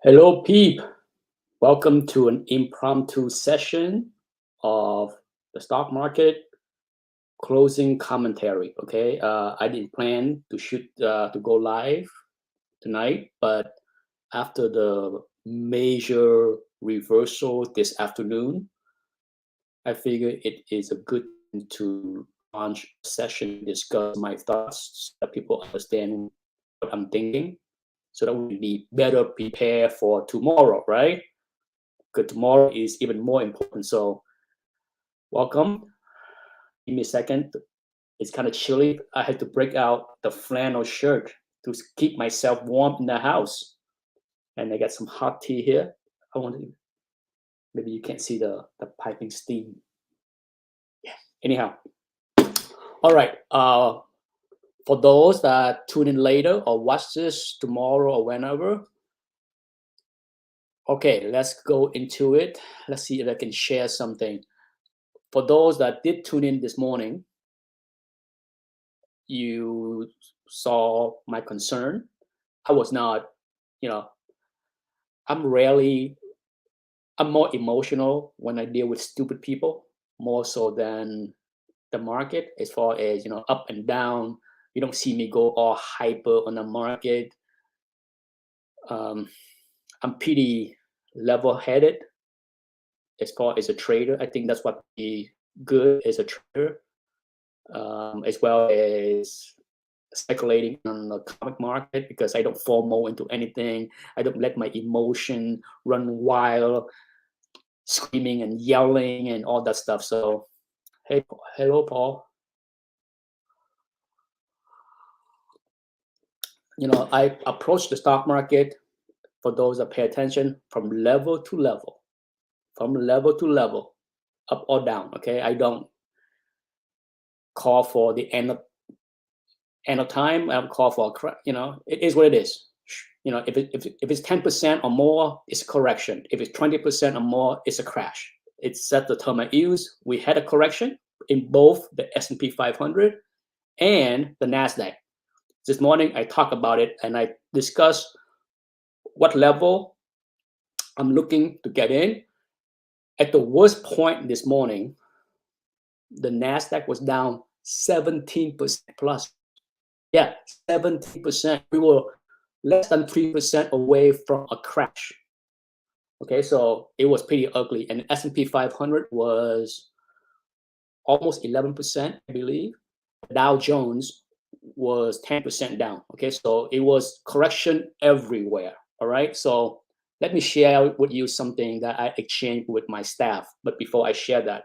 Hello, Peep. Welcome to an impromptu session of the stock market closing commentary. Okay, I didn't plan to shoot to go live tonight, but after the major reversal this afternoon, I figure it is a good thing to launch a session, discuss my thoughts, so that people understand what I'm thinking, so that we be better prepared for tomorrow, right? Because tomorrow is even more important. So, welcome. Give me a second. It's kind of chilly. I had to break out the flannel shirt to keep myself warm in the house. And I got some hot tea here. I want to, maybe you can't see the piping steam. Yeah. Anyhow, all right. For those that tune in later or watch this tomorrow or whenever, okay, let's go into it. Let's see if I can share something. For those that did tune in this morning, you saw my concern. I was not, you know, I'm rarely, I'm more emotional when I deal with stupid people, more so than the market, as far as, up and down. You don't see me go all hyper on the market. Um, I'm pretty level headed as far as a trader. I think that's what be good as a trader, as well as speculating on the comic market, because I don't FOMO into anything. I don't let my emotion run wild, screaming and yelling and all that stuff. So, hey, hello, Paul. I approach the stock market, for those that pay attention, from level to level, up or down. Okay, I don't call for the end of time. I don't call for it is what it is. If it's 10% or more, it's a correction. If it's 20% or more, it's a crash. It's set the term I use. We had a correction in both the S&P 500 and the Nasdaq. This morning I talked about it and I discussed what level I'm looking to get in. At the worst point this morning, the Nasdaq was down 17% plus. Yeah, 17%. We were less than 3% away from a crash. Okay, so it was pretty ugly. And S&P 500 was almost 11%, I believe. Dow Jones was 10% down. Okay, so it was correction everywhere. All right, so let me share with you something that I exchanged with my staff. But before I share that,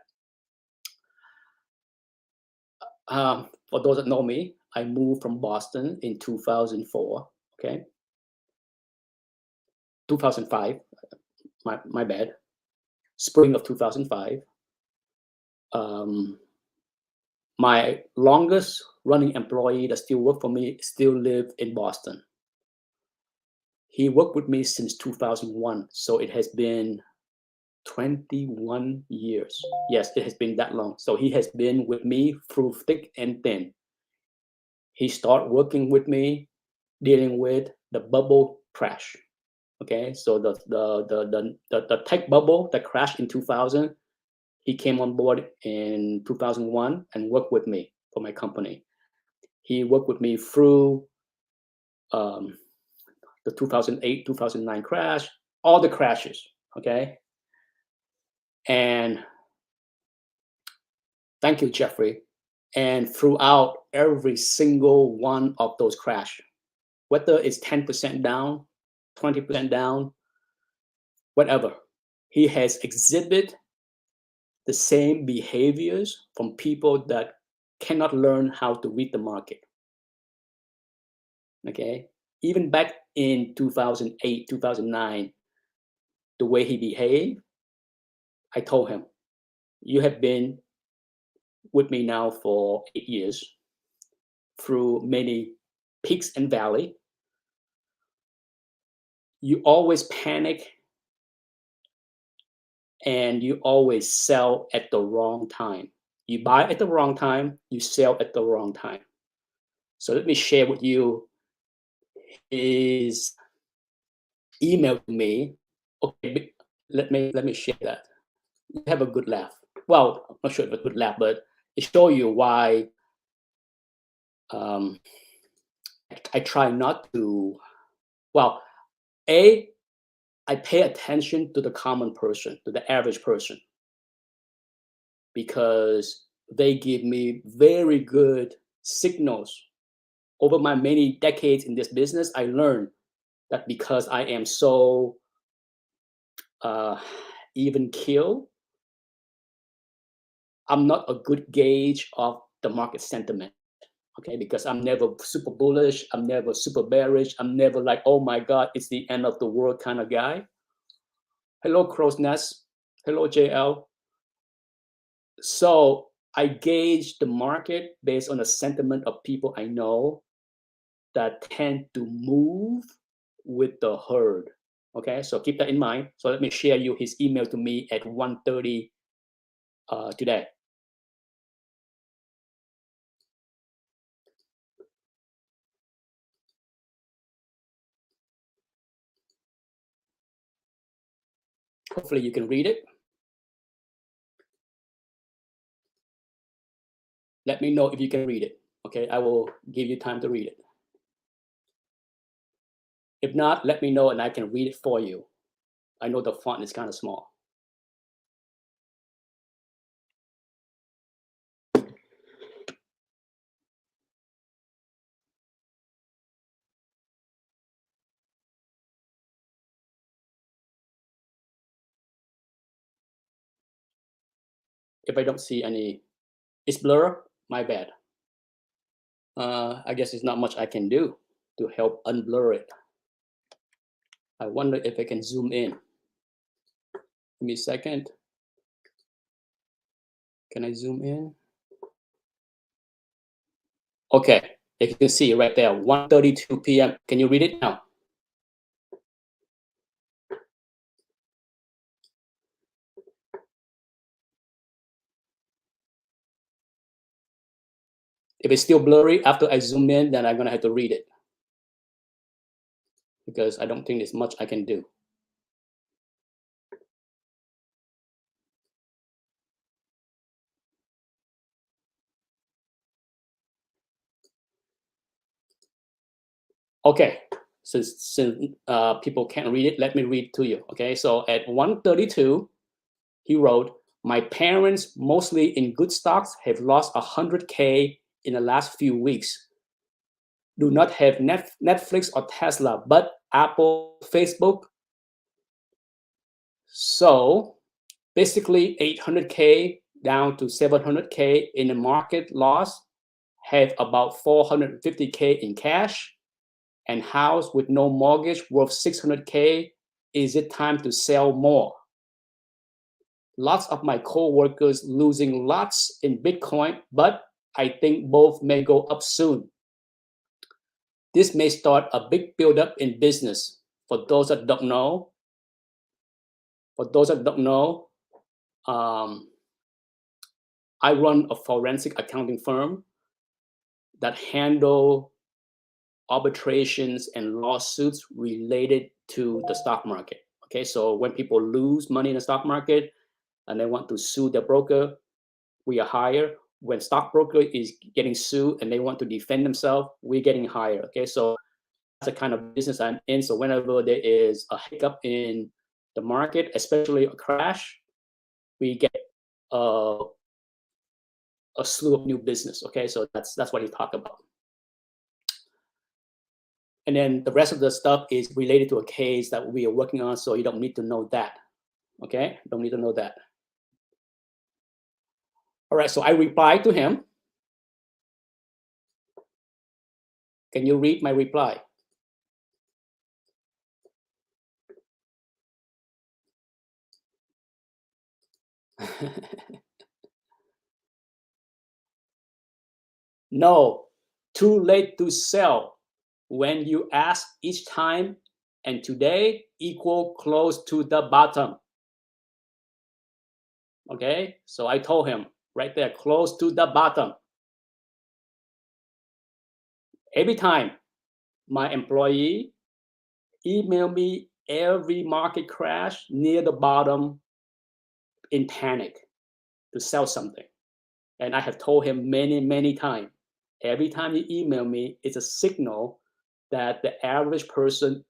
for those that know me, I moved from Boston in 2004. Okay, 2005. My bad. Spring of 2005. My longest running employee that still work for me still live in Boston. He worked with me since 2001, so it has been 21 years. Yes, it has been that long. So he has been with me through thick and thin. He started working with me dealing with the bubble crash. Okay, so the tech bubble that crashed in 2000, he came on board in 2001 and worked with me for my company. He worked with me through the 2008, 2009 crash, all the crashes. Okay, and thank you, Jeffrey. And throughout every single one of those crash, whether it's 10% down, 20% down, whatever, he has exhibited the same behaviors from people that cannot learn how to read the market. Okay, even back in 2008, 2009, the way he behaved, I told him, you have been with me now for 8 years through many peaks and valley. You always panic and you always sell at the wrong time. You buy at the wrong time, you sell at the wrong time. So let me share with you his emailed me. Okay, let me share that. You have a good laugh. Well, I'm not sure if a good laugh, but it show you why um, I try not to. Well, I pay attention to the common person, to the average person, because they give me very good signals. Over my many decades in this business, I learned that because I am so uh, even keel, I'm not a good gauge of the market sentiment. Okay, because I'm never super bullish, I'm never super bearish, I'm never like, oh my God, it's the end of the world kind of guy. Hello, Crow's Nest. Hello, JL. So I gauge the market based on the sentiment of people I know that tend to move with the herd. Okay, so keep that in mind. So let me share you his email to me at 1:30 today. Hopefully you can read it. Let me know if you can read it. Okay, I will give you time to read it. If not, let me know and I can read it for you. I know the font is kind of small. If I don't see any, it's blur, my bad. I guess there's not much I can do to help unblur it. I wonder if I can zoom in. Give me a second. Can I zoom in? Okay, you can see right there, 1:32 p.m. Can you read it now? If it's still blurry after I zoom in, then I'm gonna have to read it because I don't think there's much I can do. Okay, since people can't read it, let me read to you. Okay, so at 1:32, he wrote, "My parents, mostly in good stocks, have lost 100K in the last few weeks. Do not have Netflix or Tesla, but Apple, Facebook. So basically 800K down to 700K in the market loss, have about 450K in cash, and house with no mortgage worth 600K. Is it time to sell more? Lots of my co-workers losing lots in Bitcoin, but I think both may go up soon. This may start a big buildup in business. For those that don't know, um, I run a forensic accounting firm that handle arbitrations and lawsuits related to the stock market. Okay, so when people lose money in the stock market and they want to sue their broker, we are higher. When stockbroker is getting sued and they want to defend themselves, we're getting higher. Okay, so that's the kind of business I'm in. So whenever there is a hiccup in the market, especially a crash, we get a slew of new business. Okay, so that's what he talked about. And then the rest of the stuff is related to a case that we are working on, so you don't need to know that. Okay, don't need to know that. All right, so I replied to him. Can you read my reply? No, too late to sell. When you ask each time, and today equal close to the bottom. Okay, so I told him right there, close to the bottom. Every time my employee email me every market crash near the bottom in panic to sell something. And I have told him many, many times, every time you email me, it's a signal that the average person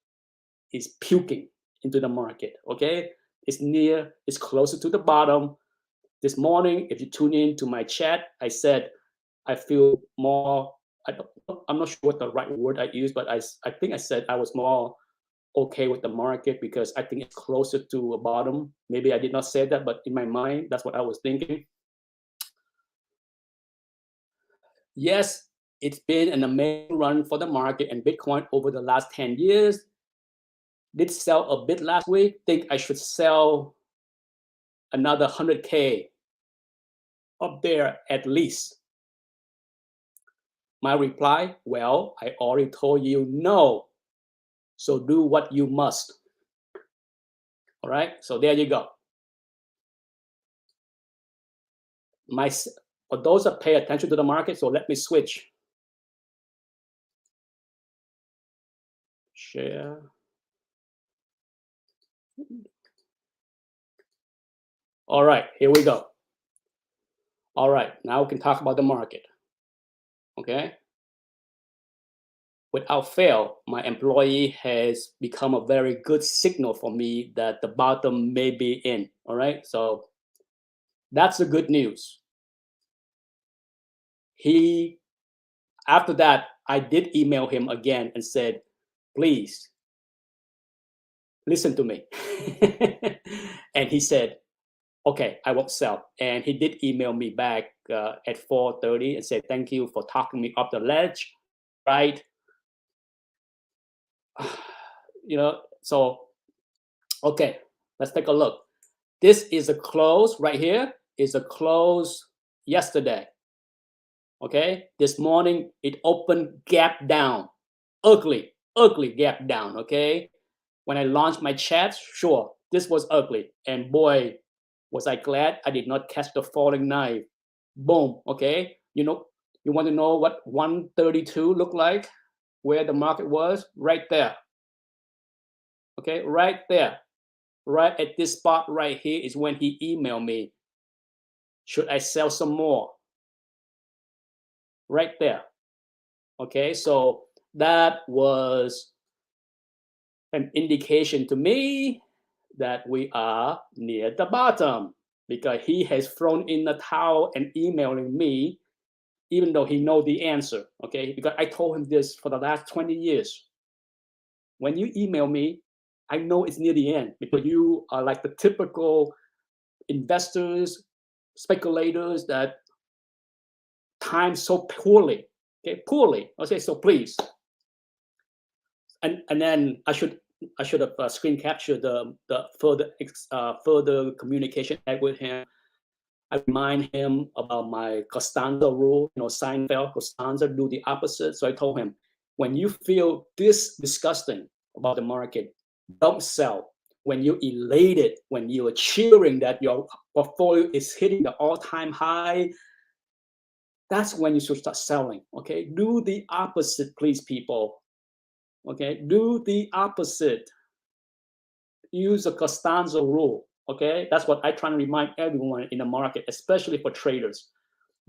is puking into the market, okay? It's closer to the bottom. This morning, if you tune in to my chat, I said, I feel more, I'm not sure what the right word I used, but I think I said I was more okay with the market because I think it's closer to a bottom. Maybe I did not say that, but in my mind, that's what I was thinking. Yes, it's been an amazing run for the market and Bitcoin over the last 10 years. Did sell a bit last week. Think I should sell another 100K up there at least. My reply, well, I already told you no. So do what you must. All right, so there you go. For those that pay attention to the market, so let me switch. Share. All right, here we go. All right, now we can talk about the market. Okay. Without fail, my employee has become a very good signal for me that the bottom may be in. All right, so that's the good news. After that, I did email him again and said, please listen to me. And he said, okay, I won't sell. And he did email me back at 4:30 and said, thank you for talking me up the ledge, right? So, okay, let's take a look. This is a close right here, is a close yesterday. Okay, this morning it opened gap down, ugly gap down. Okay, when I launched my chat, sure, this was ugly, and boy, was I glad I did not catch the falling knife. Boom. Okay, you want to know what 132 looked like, where the market was? Right there. Okay, right there, right at this spot right here is when he emailed me. Should I sell some more? Right there. Okay, so that was an indication to me that we are near the bottom because he has thrown in the towel and emailing me even though he know the answer. Okay, because I told him this for the last 20 years. When you email me, I know it's near the end because you are like the typical investors, speculators that time so poorly. Okay, poorly. I'll say so. Please, and then I should have screen captured the further communication with him. I remind him about my Costanza rule. Seinfeld, Costanza do the opposite. So I told him, when you feel this disgusting about the market, don't sell. When you're elated, when you are cheering that your portfolio is hitting the all-time high, that's when you should start selling. Okay, do the opposite, please, people. Okay, do the opposite. Use the Costanza rule. Okay, that's what I try to remind everyone in the market, especially for traders.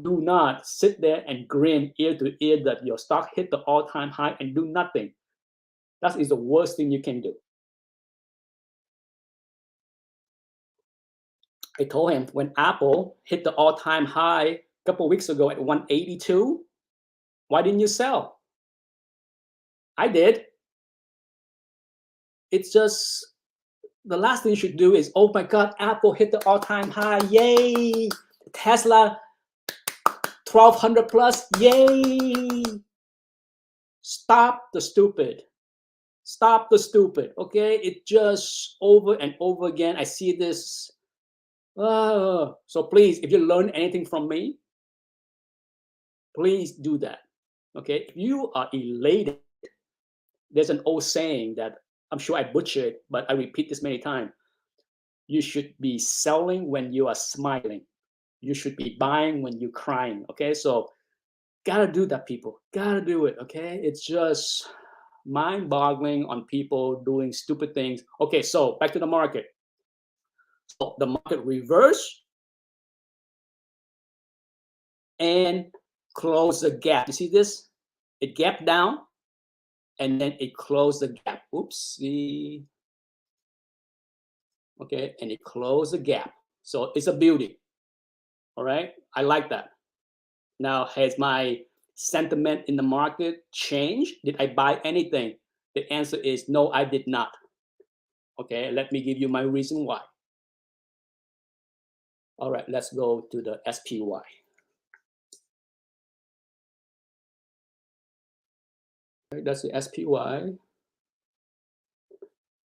Do not sit there and grin ear to ear that your stock hit the all-time high and do nothing. That is the worst thing you can do. I told him when Apple hit the all-time high a couple of weeks ago at 182, why didn't you sell? I did. It's just the last thing you should do is, oh my God, Apple hit the all-time high. Yay. Tesla 1200 plus. Yay. Stop the stupid. Stop the stupid. Okay. It just over and over again. I see this. So please, if you learn anything from me, please do that. Okay. If you are elated, there's an old saying that I'm sure I butcher it, but I repeat this many times. You should be selling when you are smiling. You should be buying when you're crying. Okay, so gotta do that, people. Gotta do it. Okay, it's just mind-boggling on people doing stupid things. Okay, so back to the market. So the market reversed and closed the gap. You see this? It gapped down and then it closed the gap. Oopsie. Okay, and it closed the gap. So it's a beauty. All right, I like that. Now, has my sentiment in the market changed? Did I buy anything? The answer is no, I did not. Okay, let me give you my reason why. All right, let's go to the SPY. Right, that's the SPY.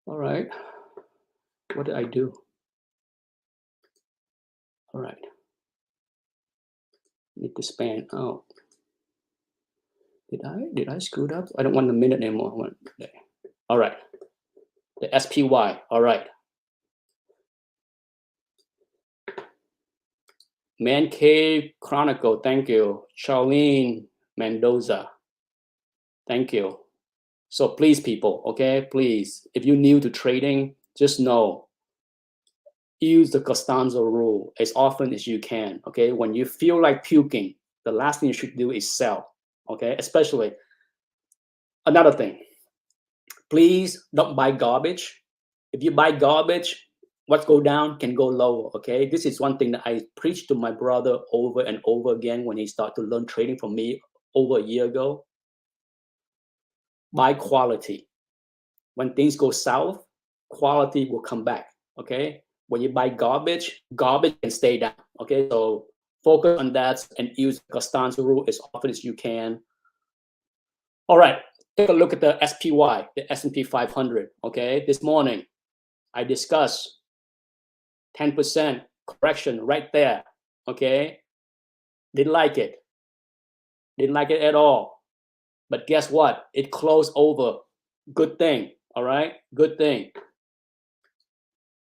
All right, what did I do? All right, need to span out. Did I screw it up? I don't want a minute anymore. All right, the SPY. All right. Man Cave Chronicle, thank you. Charlene Mendoza, thank you. So please, people, okay, please, if you're new to trading, just know, use the Costanzo rule as often as you can, okay? When you feel like puking, the last thing you should do is sell, okay? Especially, another thing, please don't buy garbage. If you buy garbage, what go down can go lower, okay? This is one thing that I preached to my brother over and over again when he started to learn trading from me over a year ago. Buy quality. When things go south, quality will come back, okay? When you buy garbage, garbage can stay down, okay? So focus on that and use the Costanzo rule as often as you can. All right, take a look at the SPY, the S&P 500, okay? This morning, I discussed 10% correction right there, okay? Didn't like it. Didn't like it at all. But guess what? It closed over. Good thing, all right? Good thing.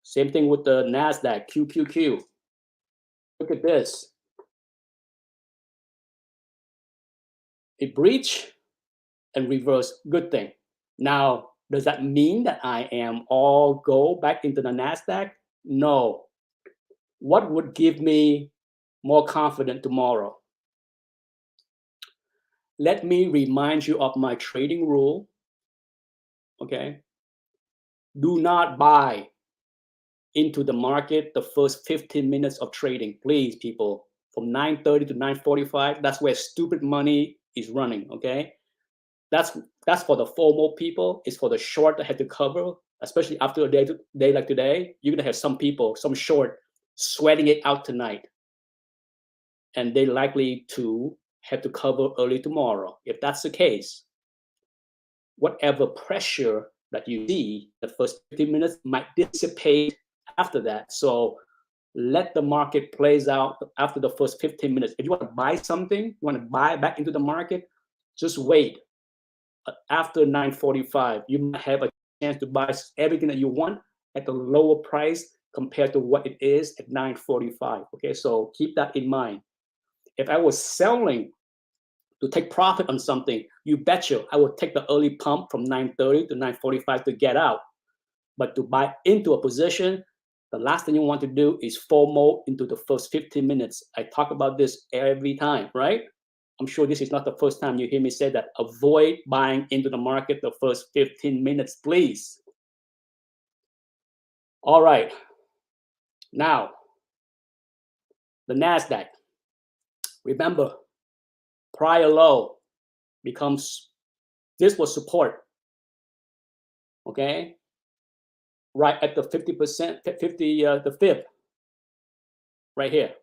Same thing with the NASDAQ, QQQ. Look at this. It breached and reversed. Good thing. Now, does that mean that I am all go back into the NASDAQ? No. What would give me more confidence tomorrow? Let me remind you of my trading rule, okay? Do not buy into the market the first 15 minutes of trading, please, people. From 9:30 to 9:45, that's where stupid money is running, okay? That's for the FOMO people. It's for the short that have to cover, especially after a day like today. You're gonna have some people, some short, sweating it out tonight, and they likely to have to cover early tomorrow. If that's the case, whatever pressure that you see the first 15 minutes might dissipate after that. So let the market plays out after the first 15 minutes. If you want to buy something, you want to buy back into the market, just wait. After 9:45, you might have a chance to buy everything that you want at a lower price compared to what it is at 9:45. Okay, so keep that in mind. If I was selling to take profit on something, you betcha I would take the early pump from 9:30 to 9:45 to get out. But to buy into a position, the last thing you want to do is FOMO into the first 15 minutes. I talk about this every time, right? I'm sure this is not the first time you hear me say that. Avoid buying into the market the first 15 minutes, please. All right. Now, the NASDAQ. Remember, prior low becomes, this was support. Okay? Right at the 50%, the fib. Right here.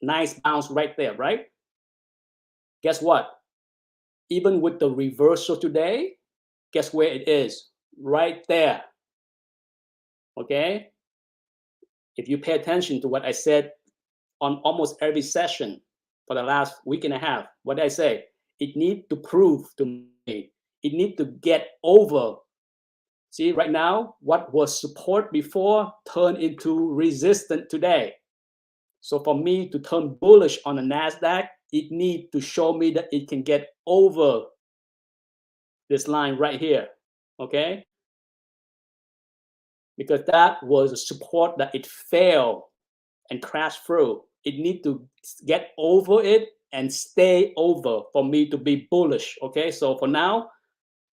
Nice bounce right there, right? Guess what? Even with the reversal today, guess where it is? Right there. Okay? If you pay attention to what I said on almost every session for the last week and a half, what did I say? It needs to prove to me. It needs to get over. See, right now, what was support before turned into resistance today. So for me to turn bullish on the NASDAQ, it needs to show me that it can get over this line right here, okay? Because that was a support that it failed and crashed through. It need to get over it and stay over for me to be bullish, okay? So for now,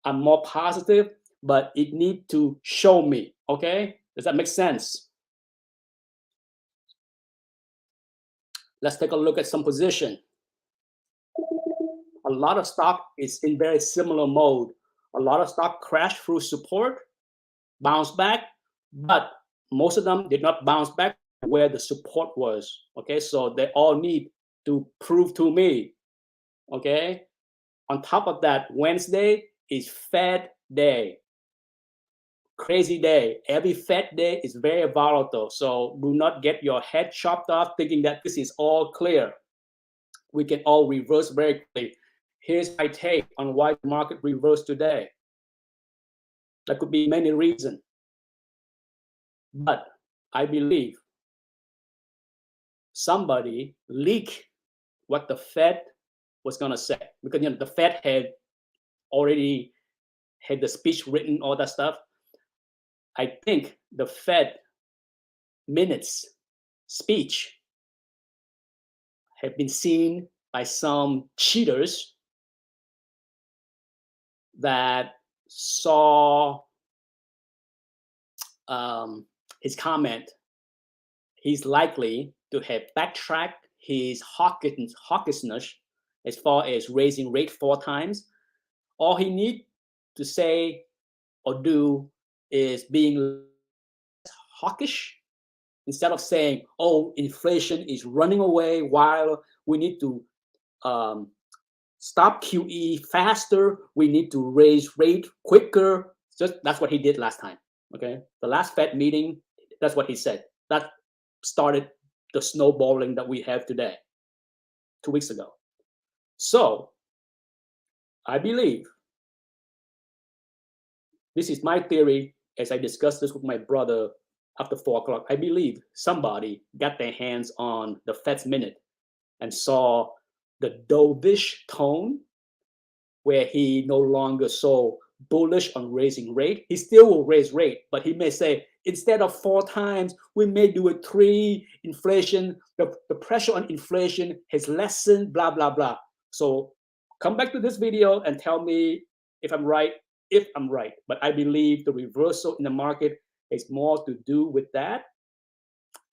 I'm more positive, but it need to show me, okay? Does that make sense? Let's take a look at some position. A lot of stock is in very similar mode. A lot of stock crashed through support, bounced back, but most of them did not bounce back where the support was. Okay, so they all need to prove to me. Okay, on top of that, Wednesday is Fed day. Crazy day. Every Fed day is very volatile. So do not get your head chopped off thinking that this is all clear. We can all reverse very quickly. Here's my take on why the market reversed today. There could be many reasons. But I believe somebody leaked what the Fed was going to say. Because the Fed had already had the speech written, all that stuff. I think the Fed minutes speech have been seen by some cheaters that saw his comment. He's likely to have backtracked his hawkishness as far as raising rate 4 times. All he needs to say or do is being hawkish instead of saying, oh, inflation is running away while we need to stop QE faster. We need to raise rate quicker. That's what he did last time. Okay, the last Fed meeting, that's what he said. That started the snowballing that we have today, 2 weeks ago. So I believe, this is my theory as I discussed this with my brother after 4 o'clock. I believe somebody got their hands on the Fed's minute and saw the dovish tone where he no longer so bullish on raising rate. He still will raise rate, but he may say, instead of 4 times, we may do it 3. Inflation, the pressure on inflation has lessened, blah, blah, blah. So come back to this video and tell me if I'm right, But I believe the reversal in the market has more to do with that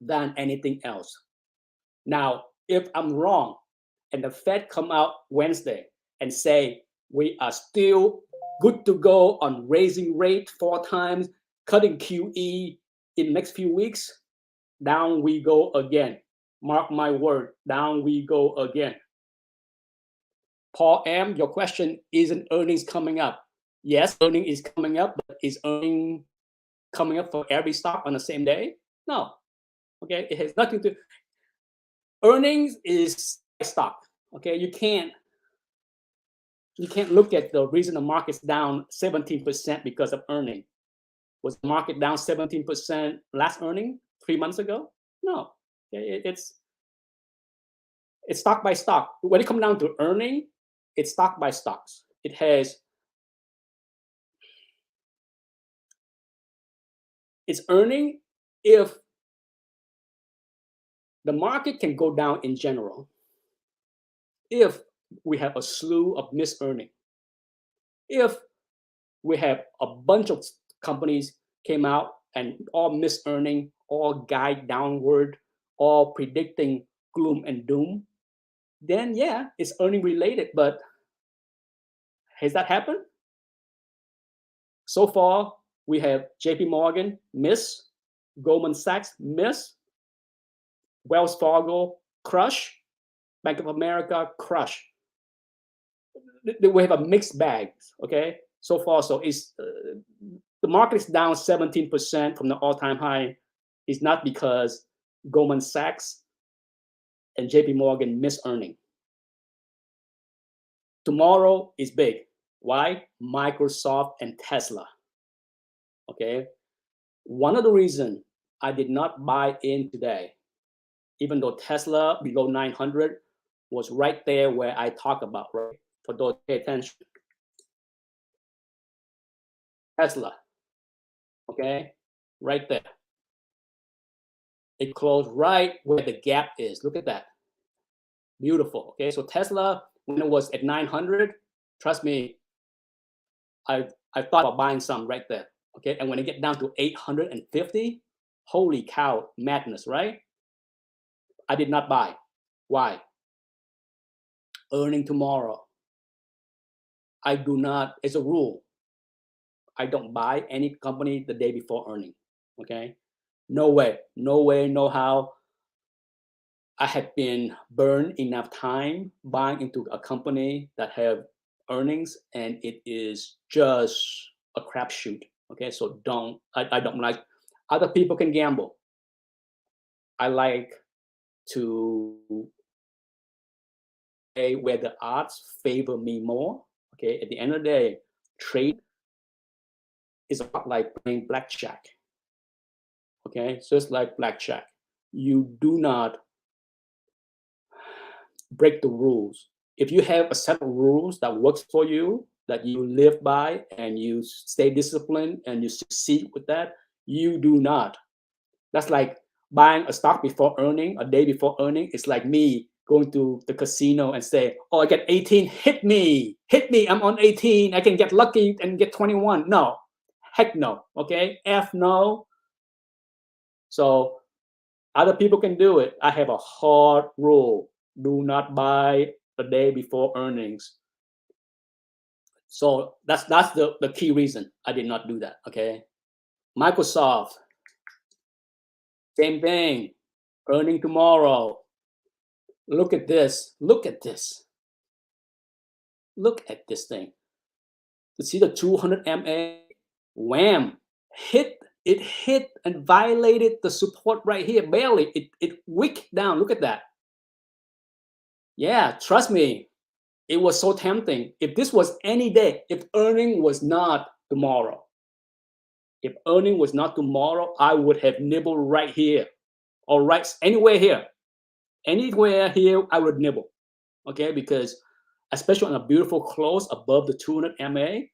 than anything else. Now, if I'm wrong and the Fed come out Wednesday and say, we are still good to go on raising rate 4 times, cutting QE in the next few weeks, down we go again. Mark my word, down we go again. Paul M., your question, isn't earnings coming up? Yes, earnings is coming up, but is earning coming up for every stock on the same day? No. Okay, it has nothing to. Earnings is stock. Okay, you can't look at the reason the market's down 17% because of earning. Was the market down 17% last earning 3 months ago? No. It's stock by stock. When it comes down to earning, it's stock by stocks. It's earning if the market can go down in general. If we have a slew of mis-earning, if we have a bunch of companies came out and all mis-earning, all guide downward, all predicting gloom and doom, then yeah, it's earning related. But has that happened? So far, we have JP Morgan miss, Goldman Sachs miss, Wells Fargo crush, Bank of America crush. We have a mixed bag, okay? So far, so it's the market is down 17% from the all-time high. It's not because Goldman Sachs and JP Morgan miss earning. Tomorrow is big. Why? Microsoft and Tesla. Okay. One of the reasons I did not buy in today, even though Tesla below 900 was right there where I talk about, right? For those who pay attention. Tesla, okay, right there. It closed right where the gap is. Look at that. Beautiful. Okay, so Tesla, when it was at 900, trust me, I thought about buying some right there. Okay, and when it get down to 850, holy cow, madness, right? I did not buy. Why? Earning tomorrow. I do not, it's a rule. I don't buy any company the day before earning. Okay, no way, no way, no how. I have been burned enough time buying into a company that have earnings, and it is just a crapshoot. Okay, so I don't like. Other people can gamble. I like to play where the odds favor me more. Okay, at the end of the day, trade is a lot like playing blackjack. Okay, just like blackjack, you do not break the rules. If you have a set of rules that works for you, that you live by, and you stay disciplined and you succeed with that, you do not. That's like buying a stock before earning, a day before earning. It's like me going to the casino and say, "Oh, I get 18, hit me, hit me. I'm on 18. I can get lucky and get 21." No, heck no. Okay, F no. So other people can do it. I have a hard rule: do not buy a day before earnings. So that's the key reason I did not do that. Okay, Microsoft, same thing. Earning tomorrow. Look at this. Look at this. Look at this thing. You see the 200 MA? Wham! It hit and violated the support right here. Barely. It wicked down. Look at that. Yeah, trust me. It was so tempting. If this was any day, if earning was not tomorrow, if earning was not tomorrow, I would have nibbled right here, or right anywhere here. Anywhere here, I would nibble. Okay, because especially on a beautiful close above the 200 MA,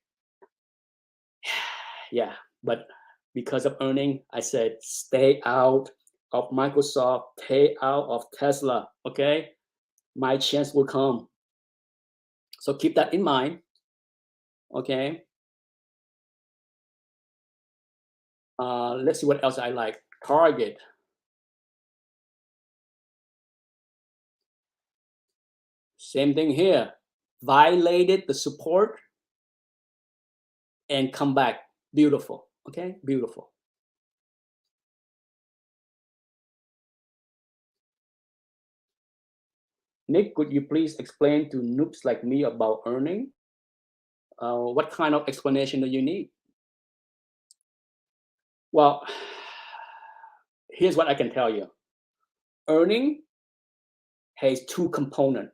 yeah. But because of earning, I said stay out of Microsoft, stay out of Tesla. Okay, my chance will come. So keep that in mind. Okay. Let's see what else I like. Target. Same thing here. Violated the support and come back. Beautiful. Okay, beautiful. Nick, could you please explain to noobs like me about earning? What kind of explanation do you need? Well, here's what I can tell you. Earning has two components,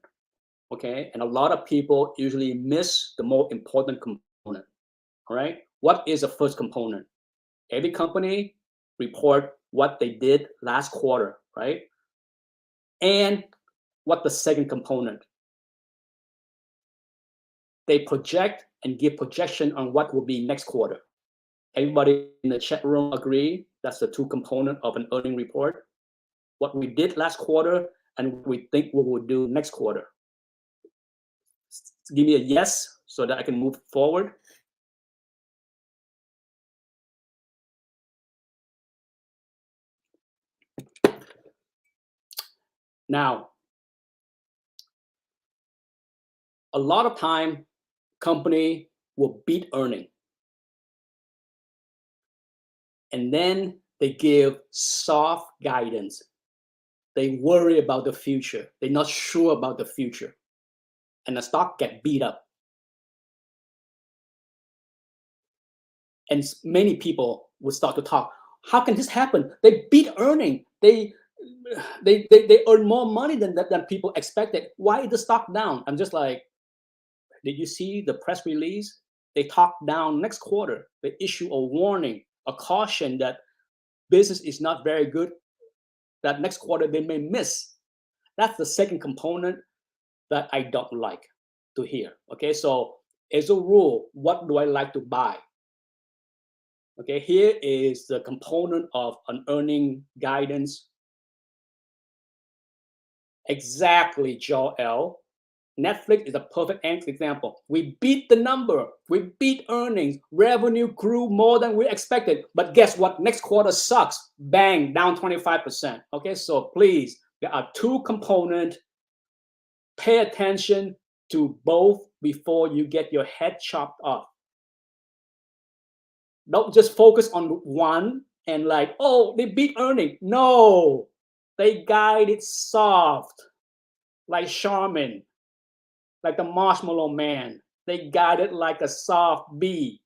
okay? And a lot of people usually miss the more important component, all right? What is the first component? Every company report what they did last quarter, right? And what the second component? They project and give projection on what will be next quarter. Everybody in the chat room agree that's the two component of an earning report. What we did last quarter and what we think we will do next quarter. Give me a yes so that I can move forward. Now, a lot of time company will beat earning. And then they give soft guidance. They worry about the future. They're not sure about the future. And the stock get beat up. And many people will start to talk, how can this happen? They beat earning. They earn more money than people expected. Why is the stock down? I'm just like, did you see the press release? They talk down next quarter. They issue a warning, a caution that business is not very good, that next quarter they may miss. That's the second component that I don't like to hear. Okay, so as a rule, what do I like to buy? Okay, here is the component of an earning guidance. Exactly, Joel. Netflix is a perfect example. We beat the number, we beat earnings, revenue grew more than we expected. But guess what? Next quarter sucks. Bang, down 25%. Okay, so please, there are two components. Pay attention to both before you get your head chopped off. Don't just focus on one and like, oh, they beat earning. No, they guided soft, like Charmin, like the Marshmallow Man. They guided like a soft bee.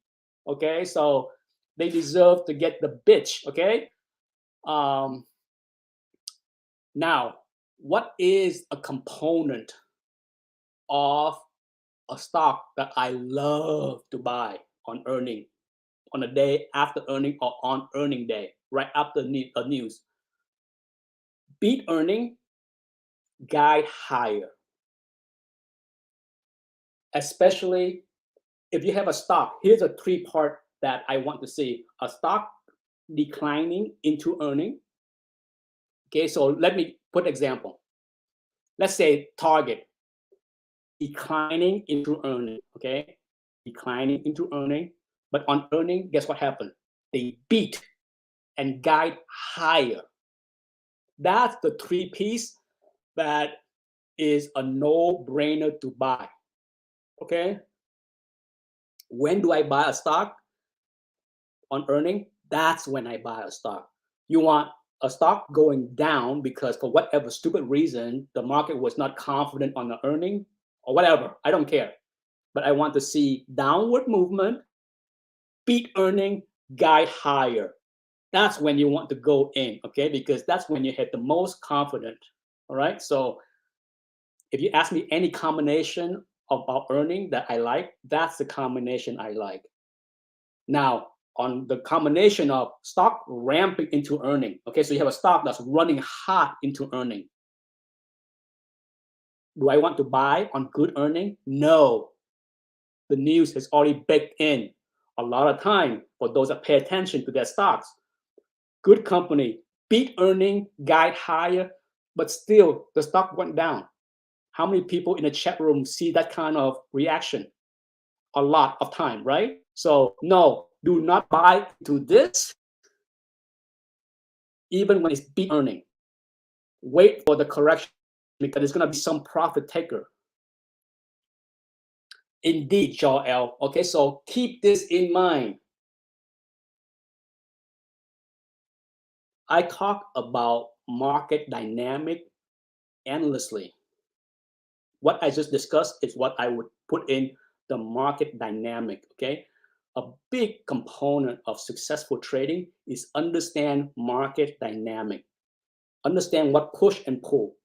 Okay, so they deserve to get the bitch. Okay. Now, what is a component of a stock that I love to buy on earning, on the day after earning or on earning day, right after news? Beat earning, guide higher. Especially if you have a stock, here's a three-part that I want to see. A stock declining into earning. Okay, so let me put example. Let's say Target declining into earning, okay? Declining into earning, but on earning, guess what happened? They beat and guide higher. That's the three piece that is a no-brainer to buy, okay? When do I buy a stock? On earning, that's when I buy a stock. You want a stock going down because for whatever stupid reason, the market was not confident on the earning or whatever. I don't care. But I want to see downward movement, beat earning, guide higher. That's when you want to go in, okay? Because that's when you have the most confident, all right? So if you ask me any combination about earning that I like, that's the combination I like. Now, on the combination of stock ramping into earning, okay, so you have a stock that's running hot into earning. Do I want to buy on good earning? No. The news is already baked in. A lot of time for those that pay attention to their stocks. Good company, beat earning, guide higher, but still the stock went down. How many people in the chat room see that kind of reaction? A lot of time, right? So no, do not buy into this even when it's beat earning. Wait for the correction because there's going to be some profit taker. Indeed, Joel. Okay, so keep this in mind. I talk about market dynamic endlessly. What I just discussed is what I would put in the market dynamic, okay? A big component of successful trading is understand market dynamic. Understand what push and pull.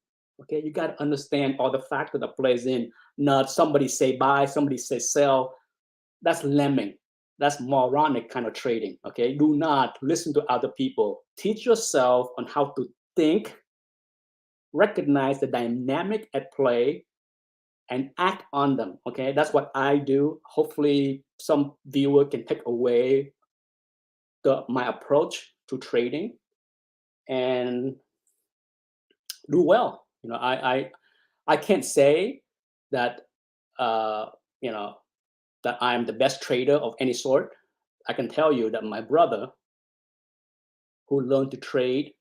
Okay, you got to understand all the factors that plays in. Not somebody say buy, somebody say sell. That's lemming. That's moronic kind of trading. Okay, do not listen to other people. Teach yourself on how to think, recognize the dynamic at play, and act on them. Okay, that's what I do. Hopefully, some viewer can take away my approach to trading and do well. You know, I can't say that you know that I'm the best trader of any sort. I can tell you that my brother, who learned to trade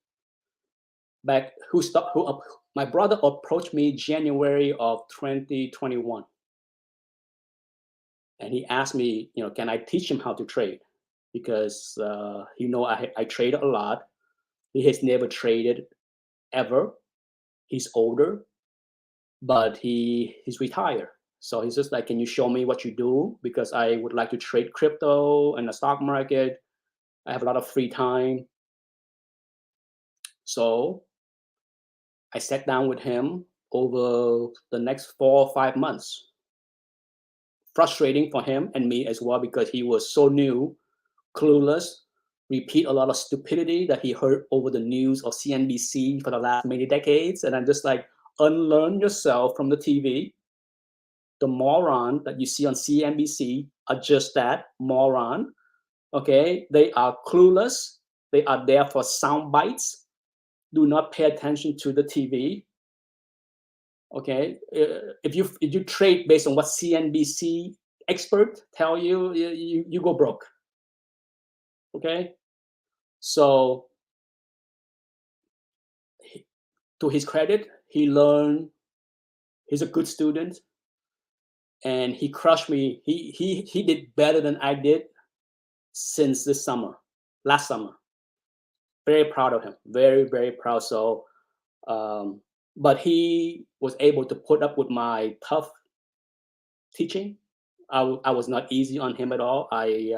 back, my brother approached me January of 2021, and he asked me, you know, can I teach him how to trade? Because I trade a lot. He has never traded ever. He's older, but he's retired. So he's just like, can you show me what you do? Because I would like to trade crypto and the stock market. I have a lot of free time. So I sat down with him over the next 4 or 5 months. Frustrating for him and me as well, because he was so new, clueless, repeat a lot of stupidity that he heard over the news of CNBC for the last many decades. And I'm just like, unlearn yourself from the TV. The moron that you see on CNBC are just that, moron. Okay, they are clueless. They are there for sound bites. Do not pay attention to the TV. Okay, if you trade based on what CNBC expert tell you, you go broke. Okay, so to his credit, he learned. He's a good student, and he crushed me. He did better than I did since this summer, last summer. Very proud of him. Very proud. So, but he was able to put up with my tough teaching. I was not easy on him at all. I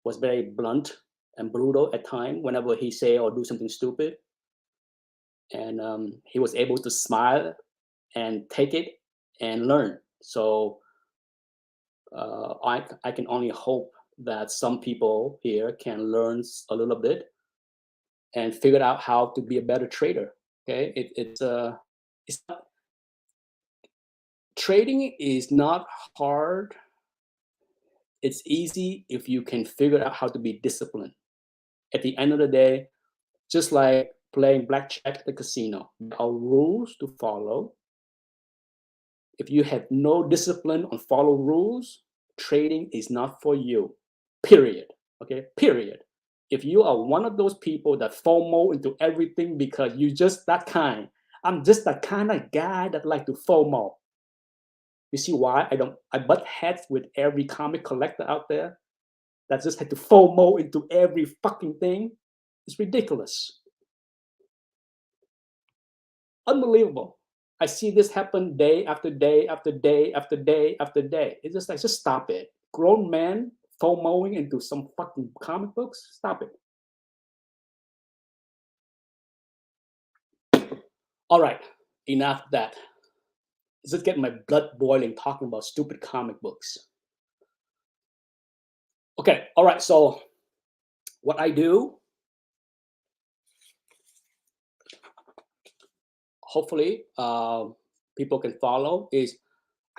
was very blunt and brutal at time whenever he say or do something stupid, and he was able to smile and take it and learn. So I can only hope that some people here can learn a little bit and figure out how to be a better trader. Okay, it's not, trading is not hard. It's easy if you can figure out how to be disciplined. At the end of the day, just like playing blackjack at the casino, there are rules to follow. If you have no discipline on follow rules, trading is not for you. Period. Okay, period. If you are one of those people that FOMO into everything because you just that kind, I'm just that kind of guy that like to FOMO. You see why I butt heads with every comic collector out there that just had to FOMO into every fucking thing? It's ridiculous. Unbelievable. I see this happen day after day after day after day after day. It's just like, just stop it. Grown men FOMOing into some fucking comic books? Stop it. All right, enough of that. It's just getting my blood boiling talking about stupid comic books. Okay, all right, so what I do, hopefully people can follow, is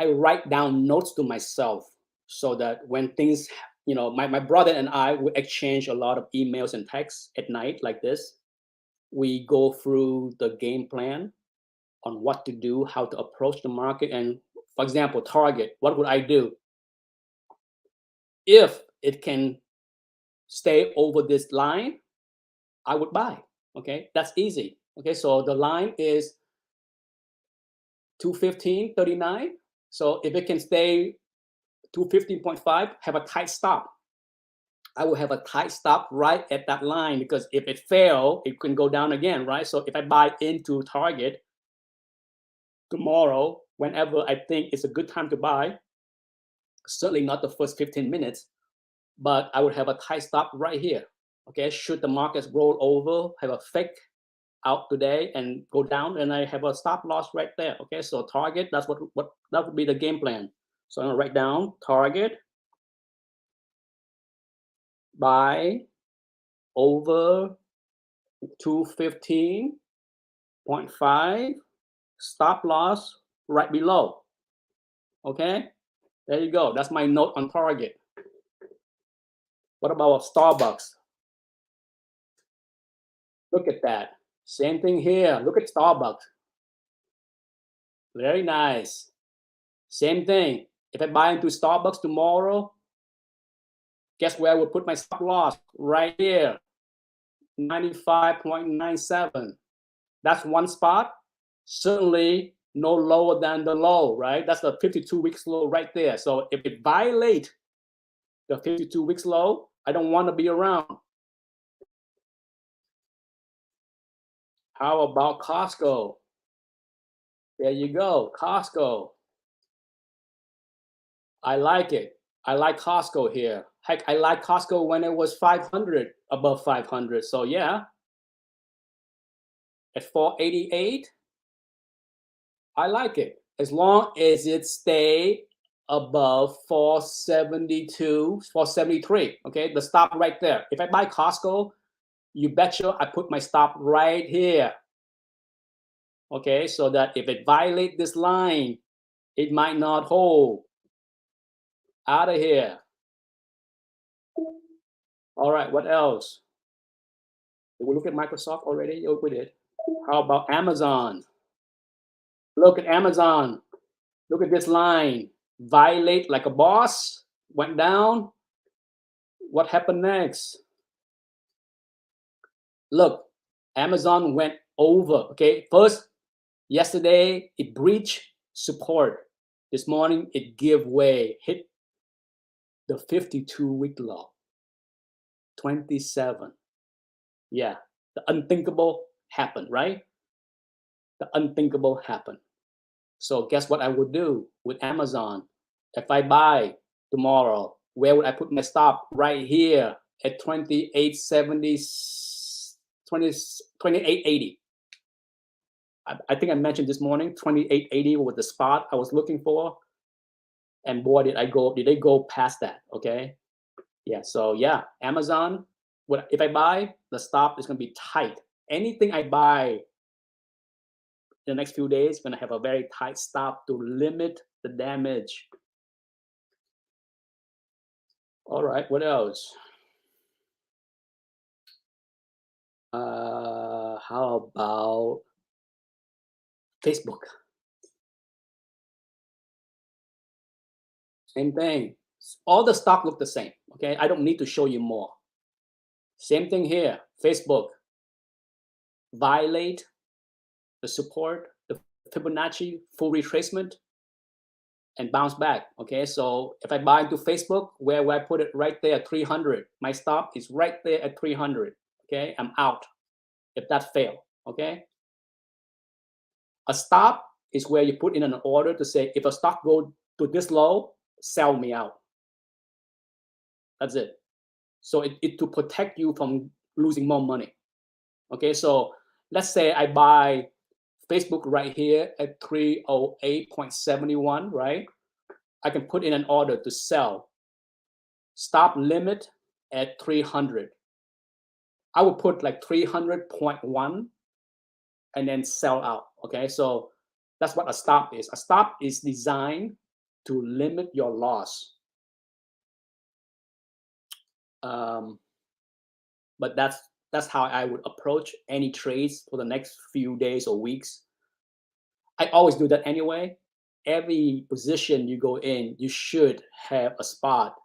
I write down notes to myself so that when things, my brother and I will exchange a lot of emails and texts at night like this. We go through the game plan on what to do, how to approach the market. And for example, Target, what would I do? If it can stay over this line, I would buy. Okay, that's easy. Okay, so the line is 215.39. So if it can stay 215.5, have a tight stop. I will have a tight stop right at that line, because if it fail, it can go down again, right? So if I buy into Target tomorrow, whenever I think it's a good time to buy, certainly not the first 15 minutes, but I would have a tight stop right here. Okay, should the markets roll over, have a fake out today and go down, and I have a stop loss right there. Okay, so Target, that's what that would be the game plan. So I'm gonna write down Target, buy over 215.5, stop loss right below. Okay, there you go. That's my note on Target. What about Starbucks? Look at that. Same thing here. Look at Starbucks. Very nice. Same thing. If I buy into Starbucks tomorrow, guess where I would put my stop loss? Right here. 95.97. That's one spot. Certainly no lower than the low, right? That's the 52 weeks low right there. So if it violate the 52 weeks low, I don't want to be around. How about Costco? There you go, Costco. I like it. I like Costco here. Heck, I like Costco when it was 500, above 500. So yeah, at 488, I like it. As long as it stay above 472, 473. Okay, the stop right there. If I buy Costco, you betcha I put my stop right here. Okay, so that if it violate this line, it might not hold. Out of here. All right, what else? Did we look at Microsoft already? Oh, we did. How about Amazon? Look at Amazon. Look at this line. Violate like a boss. Went down. What happened next? Look, Amazon went over. Okay, first, yesterday it breached support. This morning it gave way, hit the 52-week low, 27. Yeah, the unthinkable happened, right? The unthinkable happened. So guess what I would do with Amazon? If I buy tomorrow, where would I put my stop? Right here at 2870, 2880. I think I mentioned this morning, 2880 was the spot I was looking for. And boy, did they go past that, okay? Yeah, so yeah, Amazon, if I buy, the stop is gonna be tight. Anything I buy in the next few days gonna have a very tight stop to limit the damage. All right, what else? How about Facebook? Same thing. All the stock look the same. Okay, I don't need to show you more. Same thing here. Facebook violate the support, the Fibonacci full retracement, and bounce back. Okay, so if I buy into Facebook, where will I put it? Right there at 300. My stop is right there at 300. Okay, I'm out if that fail. Okay, a stop is where you put in an order to say if a stock go to this low, sell me out. That's it. So it to protect you from losing more money. Okay, so let's say I buy Facebook right here at 308.71, right? I can put in an order to sell. Stop limit at 300. I would put like 300.1 and then sell out. Okay, so that's what a stop is. A stop is designed to limit your loss. But that's how I would approach any trades for the next few days or weeks. I always do that anyway. Every position you go in, you should have a spot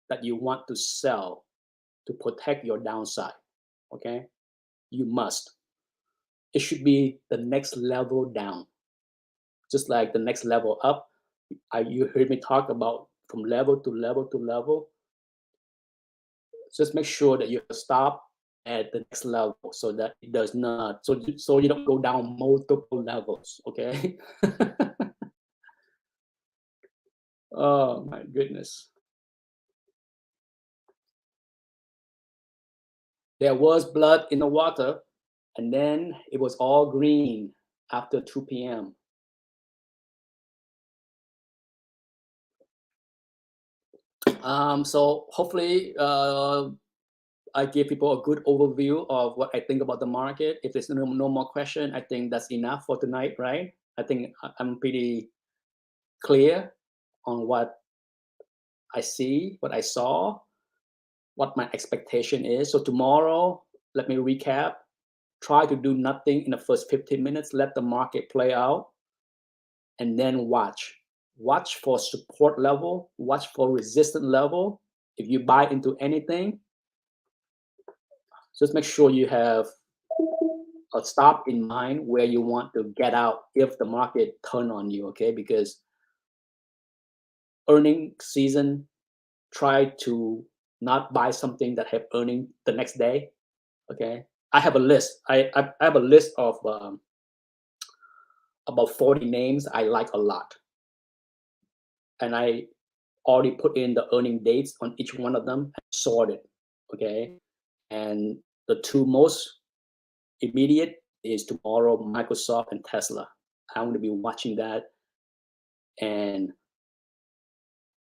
that you want to sell to protect your downside. Okay, you must. It should be the next level down, just like the next level up. You heard me talk about from level to level to level. Just make sure that you stop at the next level so that it does not, so you don't go down multiple levels. Okay. Oh my goodness. There was blood in the water, and then it was all green after 2 p.m. So hopefully I give people a good overview of what I think about the market. If there's no more question, I think that's enough for tonight, right? I think I'm pretty clear on what I see, what I saw, what my expectation is. So tomorrow, let me recap. Try to do nothing in the first 15 minutes. Let the market play out, and then watch. Watch for support level. Watch for resistance level. If you buy into anything, just make sure you have a stop in mind where you want to get out if the market turn on you. Okay, because earning season, try to not buy something that have earning the next day. Okay, I have a list. I have a list of about 40 names I like a lot, and I already put in the earning dates on each one of them and sorted. Okay, and the two most immediate is tomorrow, Microsoft and Tesla. I'm going to be watching that and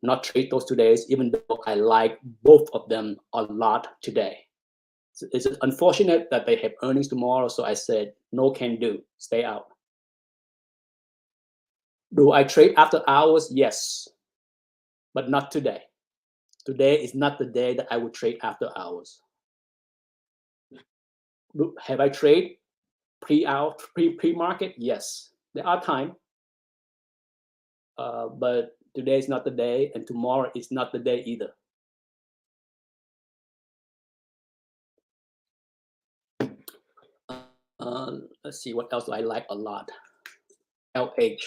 not trade those 2 days, even though I like both of them a lot today. It's unfortunate that they have earnings tomorrow, so I said no can do, stay out. Do I trade after hours? Yes, but not today. Today is not the day that I would trade after hours. Have I trade pre-market? Yes, there are time, but today is not the day, and tomorrow is not the day either. Let's see, what else do I like a lot? LH,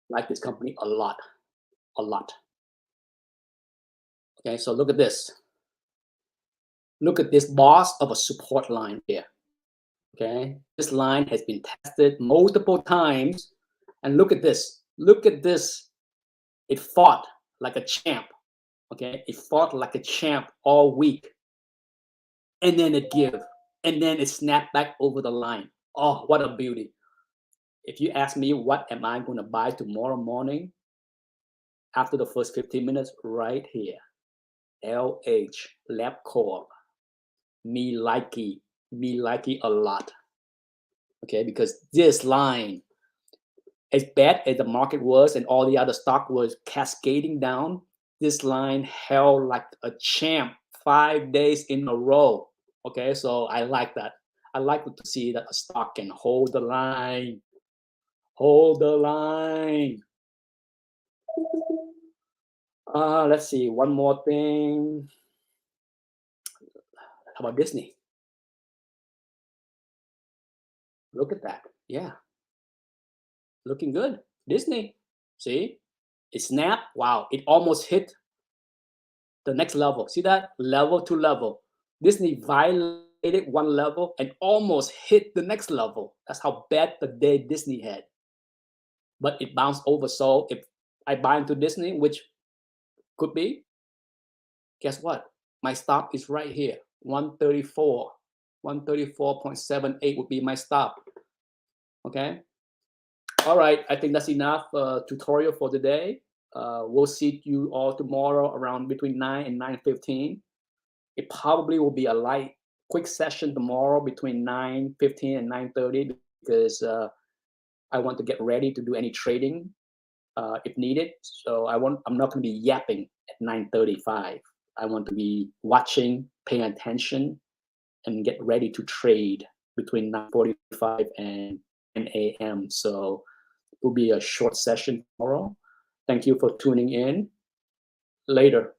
like this company a lot, a lot. Okay, so look at this. Look at this boss of a support line here. Okay, this line has been tested multiple times, and look at this. Look at this. It fought like a champ. Okay, it fought like a champ all week, and then it give, and then it snapped back over the line. Oh, what a beauty! If you ask me what am I going to buy tomorrow morning after the first 15 minutes, right here, LH LabCorp, me like it a lot. Okay, because this line, as bad as the market was and all the other stock was cascading down, this line held like a champ 5 days in a row. Okay, so I like that. I like to see that a stock can hold the line. Hold the line. Let's see, one more thing. How about Disney? Look at that. Yeah, looking good. Disney, see? It snapped. Wow, it almost hit the next level. See that? Level to level. Disney violated one level and almost hit the next level. That's how bad the day Disney had. But it bounced over. So if I buy into Disney, which could be, guess what? My stop is right here. 134. 134.78 would be my stop. Okay. All right. I think that's enough tutorial for today. We'll see you all tomorrow around between 9 and 9:15. It probably will be a light, quick session tomorrow between 9:15 and 9:30 because I want to get ready to do any trading if needed. So I'm not going to be yapping at 9:35. I want to be watching, paying attention, and get ready to trade between 9:45 and 10 a.m. So it will be a short session tomorrow. Thank you for tuning in. Later.